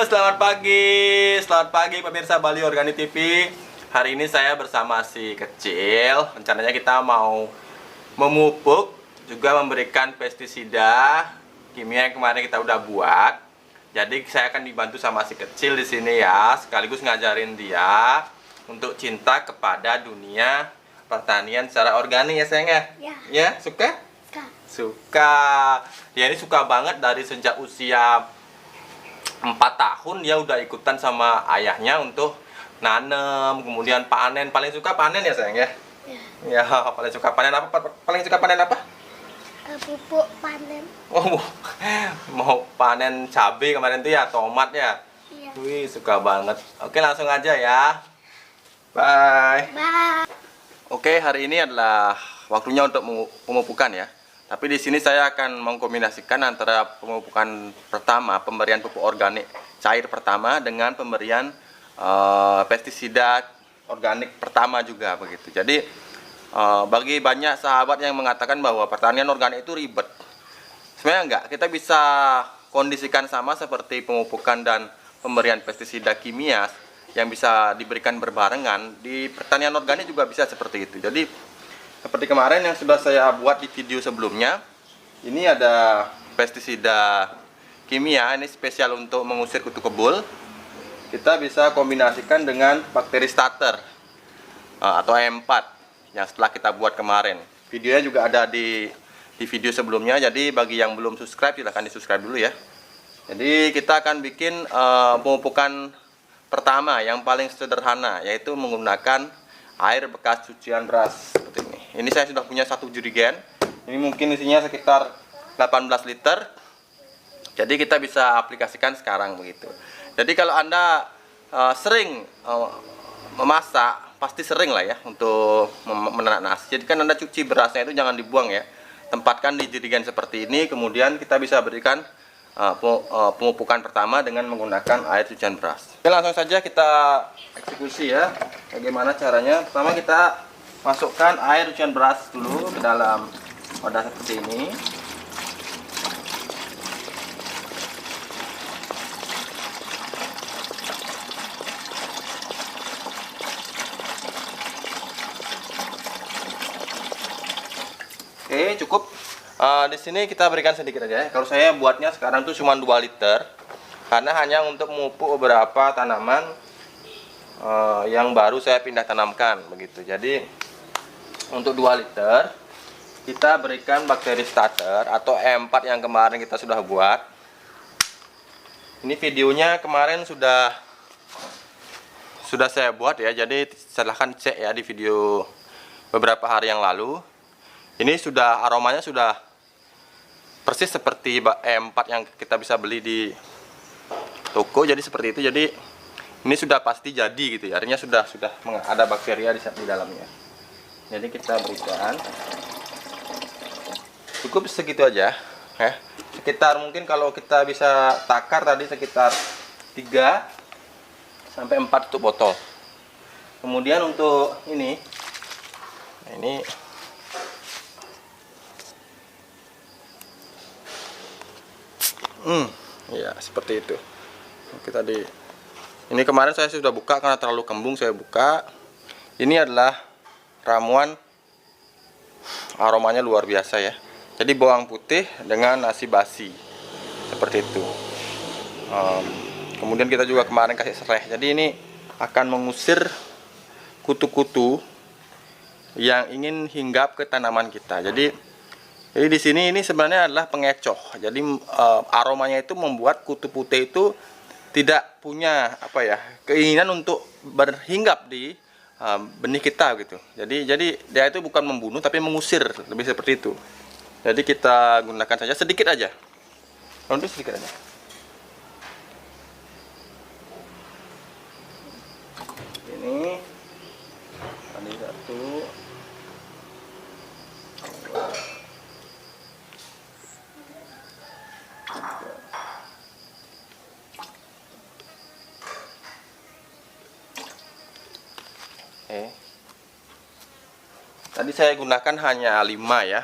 Selamat pagi pemirsa Bali Organik TV. Hari ini saya bersama si kecil. Rencananya kita mau memupuk, juga memberikan pestisida kimia yang kemarin kita udah buat. Jadi saya akan dibantu sama si kecil di sini ya, sekaligus ngajarin dia untuk cinta kepada dunia pertanian secara organik ya sayang ya. Ya, suka? Suka. Dia ini suka banget dari sejak usia 4 tahun dia udah ikutan sama ayahnya untuk nanam, kemudian panen. Paling suka panen ya sayang ya? Ya, paling suka panen apa? Paling suka panen apa? Pupuk panen. Oh, mau panen cabai kemarin tuh ya, tomat ya? Iya. Wih, suka banget. Oke, langsung aja ya. Bye. Bye. Oke, hari ini adalah waktunya untuk pemupukan ya. Tapi di sini saya akan mengkombinasikan antara pemupukan pertama, pemberian pupuk organik cair pertama dengan pemberian pestisida organik pertama juga begitu. Jadi bagi banyak sahabat yang mengatakan bahwa pertanian organik itu ribet, sebenarnya enggak. Kita bisa kondisikan sama seperti pemupukan dan pemberian pestisida kimia yang bisa diberikan berbarengan. Di pertanian organik juga bisa seperti itu. Jadi seperti kemarin yang sudah saya buat di video sebelumnya, ini ada pestisida kimia, ini spesial untuk mengusir kutu kebul. Kita bisa kombinasikan dengan bakteri starter atau E4 yang setelah kita buat kemarin. Videonya juga ada di video sebelumnya, jadi bagi yang belum subscribe silahkan di subscribe dulu ya. Jadi kita akan bikin pemupukan pertama yang paling sederhana, yaitu menggunakan air bekas cucian beras seperti ini. Ini saya sudah punya 1 jerigen. Ini mungkin isinya sekitar 18 liter. Jadi kita bisa aplikasikan sekarang begitu. Jadi kalau Anda sering memasak, pasti sering lah ya untuk menanak nasi. Jadi kan Anda cuci berasnya itu jangan dibuang ya. Tempatkan di jerigen seperti ini. Kemudian kita bisa berikan pemupukan pertama dengan menggunakan air cucian beras. Oke, langsung saja kita eksekusi ya. Bagaimana caranya? Pertama kita masukkan air cucian beras dulu ke dalam wadah seperti ini. Oke, cukup. Di sini kita berikan sedikit aja ya. Kalau saya buatnya sekarang tuh cuma 2 liter karena hanya untuk memupuk beberapa tanaman yang baru saya pindah tanamkan begitu. Jadi untuk 2 liter kita berikan bakteri starter atau E4 yang kemarin kita sudah buat. Ini videonya kemarin sudah saya buat ya, jadi silahkan cek ya di video beberapa hari yang lalu. Ini sudah aromanya sudah persis seperti E4 yang kita bisa beli di toko, jadi seperti itu. Jadi ini sudah pasti jadi gitu ya, artinya sudah ada bakteria di dalamnya. Jadi kita berikan cukup segitu aja ya. Sekitar mungkin kalau kita bisa takar tadi sekitar 3 sampai 4 tutup botol. Kemudian untuk ini, nah ini ya seperti itu. Ini kemarin saya sudah buka karena terlalu kembung, saya buka. Ini adalah ramuan, aromanya luar biasa ya. Jadi bawang putih dengan nasi basi seperti itu. Kemudian kita juga kemarin kasih serai. Jadi ini akan mengusir kutu-kutu yang ingin hinggap ke tanaman kita. Jadi di sini ini sebenarnya adalah pengecoh. Jadi aromanya itu membuat kutu putih itu tidak punya keinginan untuk berhinggap di benih kita gitu. Jadi dia itu bukan membunuh tapi mengusir, lebih seperti itu. Jadi kita gunakan saja sedikit aja. Untuk sedikit aja. Ini tadi 1. Tadi saya gunakan hanya 5 ya.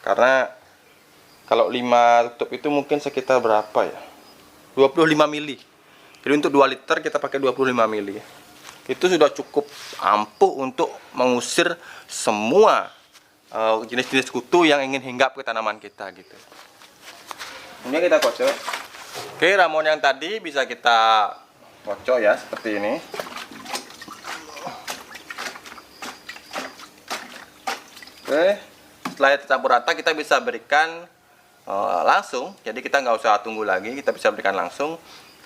Karena kalau 5 tutup itu mungkin sekitar berapa ya? 25 mili. Jadi untuk 2 liter kita pakai 25 mili. Itu sudah cukup ampuh untuk mengusir semua jenis-jenis kutu yang ingin hinggap ke tanaman kita gitu. Ini kita kocok. Oke, ramuan yang tadi bisa kita kocok ya seperti ini. Oke, setelah tercampur rata kita bisa berikan langsung. Jadi kita nggak usah tunggu lagi, kita bisa berikan langsung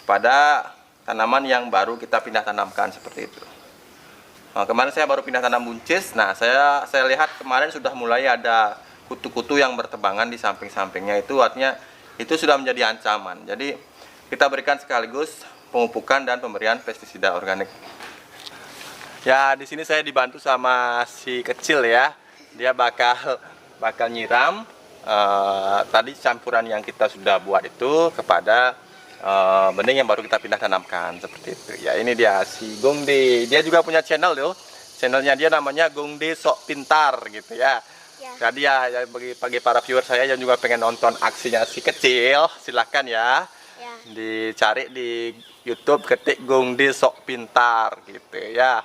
pada tanaman yang baru kita pindah tanamkan seperti itu. Kemarin saya baru pindah tanam buncis. Nah, saya lihat kemarin sudah mulai ada kutu-kutu yang bertebangan di samping-sampingnya. Itu artinya itu sudah menjadi ancaman. Jadi kita berikan sekaligus pemupukan dan pemberian pestisida organik. Ya, di sini saya dibantu sama si kecil ya. Dia bakal nyiram tadi campuran yang kita sudah buat itu kepada benih yang baru kita pindah tanamkan seperti itu. Ya, ini dia si Gongde. Dia juga punya channel loh. Channelnya dia namanya Gongde Sok Pintar gitu ya. Jadi ya bagi para viewer saya yang juga pengen nonton aksinya si kecil, silahkan ya. Dicari di YouTube, ketik Gongde Sok Pintar gitu ya.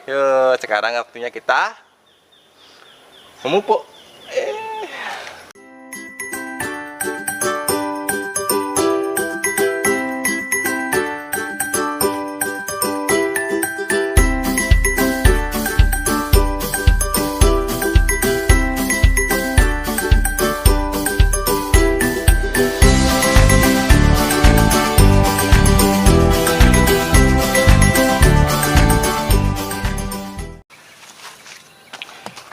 Yuk, sekarang waktunya kita memupuk.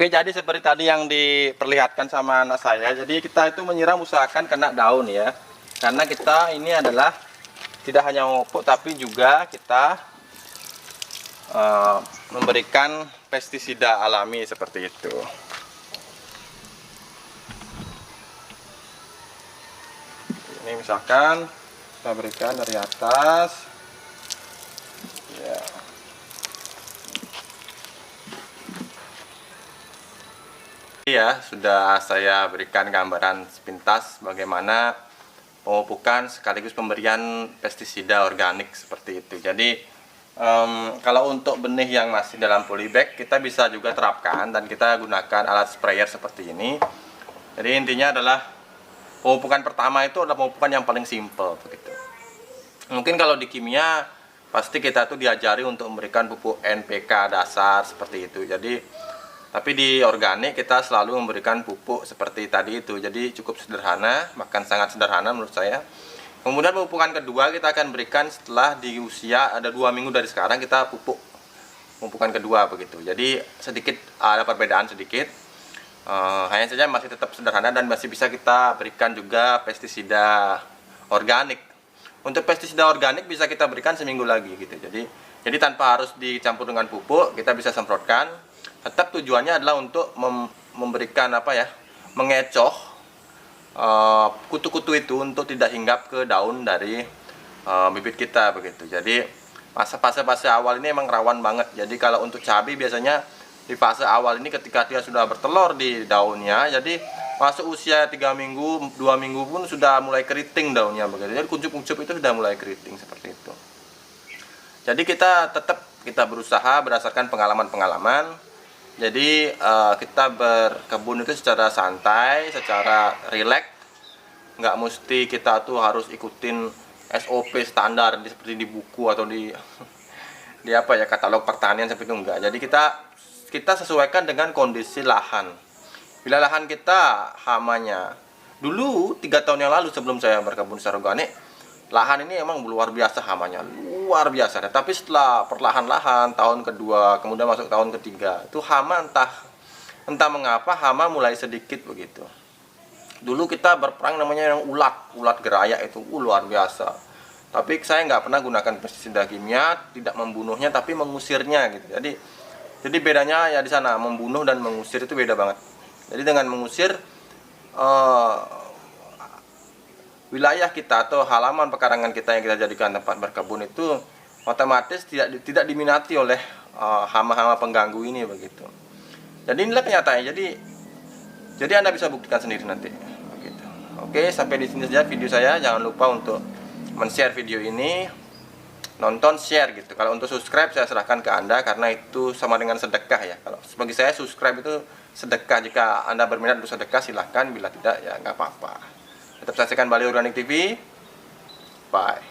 Oke, jadi seperti tadi yang diperlihatkan sama anak saya, jadi kita itu menyiram usahakan kena daun ya, karena kita ini adalah tidak hanya memupuk tapi juga kita memberikan pestisida alami seperti itu. Ini misalkan kita berikan dari atas ya. Ya, sudah saya berikan gambaran sepintas bagaimana pemupukan sekaligus pemberian pestisida organik seperti itu. Jadi kalau untuk benih yang masih dalam polybag kita bisa juga terapkan dan kita gunakan alat sprayer seperti ini. Jadi intinya adalah pemupukan pertama itu adalah pemupukan yang paling simple begitu. Mungkin kalau di kimia pasti kita tuh diajari untuk memberikan pupuk NPK dasar seperti itu. Tapi di organik kita selalu memberikan pupuk seperti tadi itu. Jadi cukup sederhana, bahkan sangat sederhana menurut saya. Kemudian pemupukan kedua kita akan berikan setelah di usia ada 2 minggu dari sekarang kita pupuk pemupukan kedua begitu. Jadi sedikit ada perbedaan sedikit. Hanya saja masih tetap sederhana dan masih bisa kita berikan juga pestisida organik. Untuk pestisida organik bisa kita berikan seminggu lagi gitu. Jadi tanpa harus dicampur dengan pupuk, kita bisa semprotkan. Tetap tujuannya adalah untuk memberikan mengecoh kutu-kutu itu untuk tidak hinggap ke daun dari bibit kita begitu. Jadi fase awal ini emang rawan banget. Jadi kalau untuk cabai biasanya di fase awal ini ketika dia sudah bertelur di daunnya, jadi masuk usia 3 minggu, 2 minggu pun sudah mulai keriting daunnya begitu. Jadi kuncup-kuncup itu sudah mulai keriting seperti itu. Jadi kita berusaha berdasarkan pengalaman-pengalaman. Jadi kita berkebun itu secara santai, secara rileks, nggak mesti kita tuh harus ikutin SOP standar seperti di buku atau di katalog pertanian seperti itu, enggak. Jadi kita sesuaikan dengan kondisi lahan. Bila lahan kita hamanya dulu 3 tahun yang lalu sebelum saya berkebun secara organik, lahan ini emang luar biasa hamanya, luar biasa. Tapi setelah perlahan-lahan tahun kedua, kemudian masuk tahun ketiga, itu hama entah mengapa hama mulai sedikit begitu. Dulu kita berperang namanya yang ulat gerayak itu luar biasa. Tapi saya nggak pernah gunakan pestisida kimia, tidak membunuhnya tapi mengusirnya gitu. Jadi bedanya ya di sana, membunuh dan mengusir itu beda banget. Jadi dengan mengusir wilayah kita atau halaman pekarangan kita yang kita jadikan tempat berkebun itu otomatis tidak diminati oleh hama-hama pengganggu ini begitu. Jadi inilah kenyataannya. Jadi Anda bisa buktikan sendiri nanti. Begitu. Oke, sampai di sini saja video saya. Jangan lupa untuk men-share video ini nonton, share gitu. Kalau untuk subscribe saya serahkan ke Anda karena itu sama dengan sedekah ya. Kalau bagi saya subscribe itu sedekah. Jika Anda berminat untuk sedekah silahkan, bila tidak ya nggak apa-apa. Tetap saksikan Bali Organik TV. Bye.